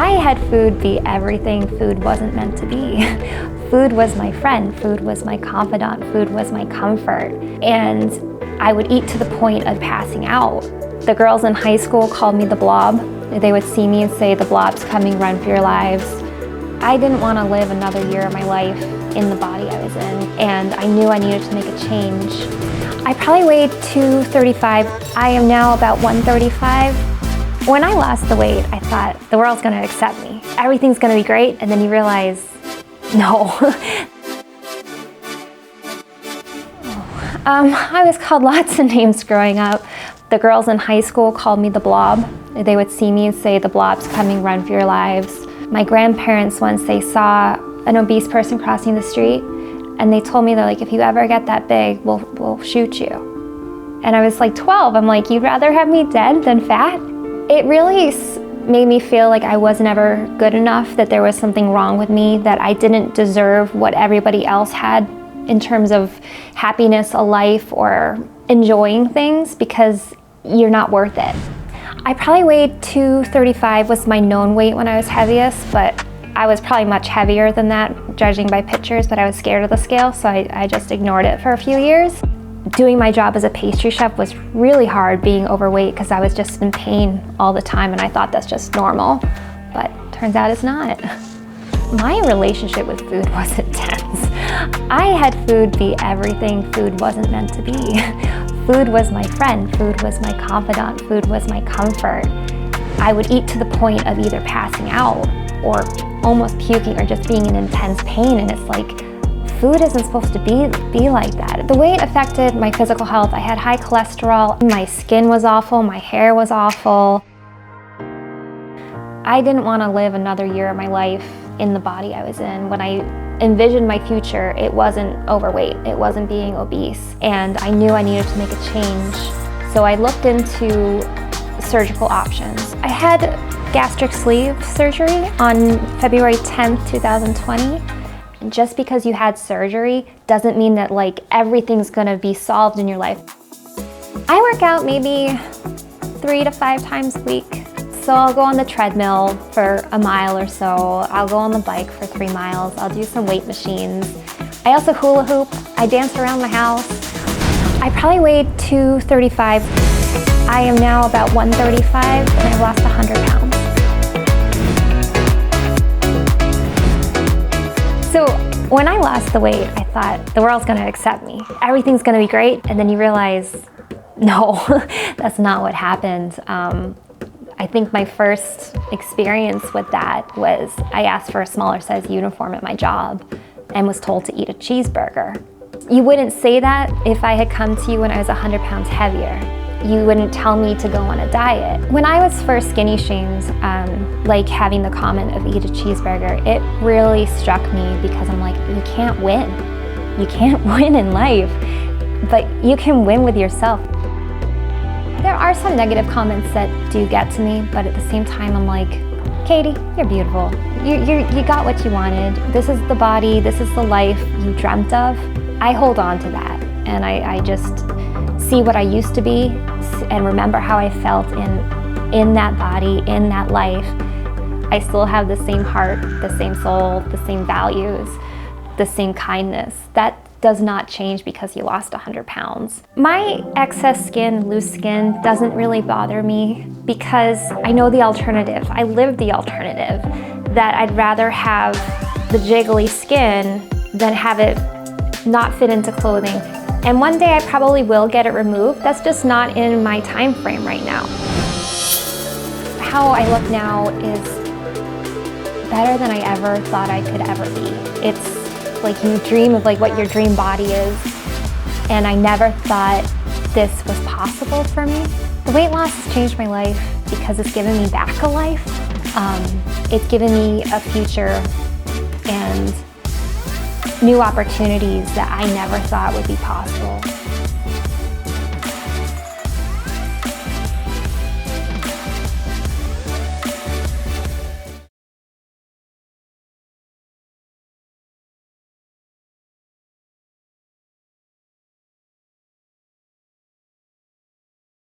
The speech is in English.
I had food be everything food wasn't meant to be. Food was my friend, food was my confidant, food was my comfort. And I would eat to the point of passing out. The girls in high school called me the blob. They would see me and say, "The blob's coming, run for your lives." I didn't want to live another year of my life in the body I was in, and I knew I needed to make a change. I probably weighed 235. I am now about 135. When I lost the weight, I thought the world's gonna accept me. Everything's gonna be great, and then you realize, no. I was called lots of names growing up. The girls in high school called me the blob. They would see me and say, "The blob's coming, run for your lives." My grandparents, once they saw an obese person crossing the street, and they told me, they're like, "If you ever get that big, we'll shoot you." And I was like 12, I'm like, "You'd rather have me dead than fat?" It really made me feel like I was never good enough, that there was something wrong with me, that I didn't deserve what everybody else had in terms of happiness, a life, or enjoying things, because you're not worth it. I probably weighed 235 was my known weight when I was heaviest, but I was probably much heavier than that, judging by pictures, but I was scared of the scale, so I just ignored it for a few years. Doing my job as a pastry chef was really hard, being overweight, because I was just in pain all the time, and I thought that's just normal, but turns out it's not. My relationship with food was intense. I had food be everything food wasn't meant to be. Food was my friend, food was my confidant, food was my comfort. I would eat to the point of either passing out or almost puking or just being in intense pain, and it's like, food isn't supposed to be like that. The way it affected my physical health, I had high cholesterol, my skin was awful, my hair was awful. I didn't want to live another year of my life in the body I was in. When I envisioned my future, it wasn't overweight, it wasn't being obese, and I knew I needed to make a change. So I looked into surgical options. I had gastric sleeve surgery on February 10th, 2020. And just because you had surgery doesn't mean that like everything's gonna be solved in your life. I work out maybe 3 to 5 times a week. So I'll go on the treadmill for a mile or so. I'll go on the bike for 3 miles. I'll do some weight machines. I also hula hoop. I dance around my house. I probably weighed 235. I am now about 135, and I've lost 100 pounds. So when I lost the weight, I thought the world's gonna accept me. Everything's gonna be great, and then you realize, no, that's not what happened. I think my first experience with that was I asked for a smaller size uniform at my job and was told to eat a cheeseburger. You wouldn't say that if I had come to you when I was 100 pounds heavier. You wouldn't tell me to go on a diet. When I was first skinny shamed, like having the comment of eat a cheeseburger, it really struck me, because I'm like, you can't win. You can't win in life, but you can win with yourself. There are some negative comments that do get to me, but at the same time, I'm like, Katie, you're beautiful. You got what you wanted. This is the body, this is the life you dreamt of. I hold on to that, and I just see what I used to be and remember how I felt in that body, in that life. I still have the same heart, the same soul, the same values, the same kindness. That does not change because you lost 100 pounds. My excess skin, loose skin, doesn't really bother me because I know the alternative. I live the alternative, that I'd rather have the jiggly skin than have it not fit into clothing. And one day I probably will get it removed. That's just not in my time frame right now. How I look now is better than I ever thought I could ever be. It's like you dream of like what your dream body is, and I never thought this was possible for me. The weight loss has changed my life because it's given me back a life. It's given me a future and new opportunities that I never thought would be possible.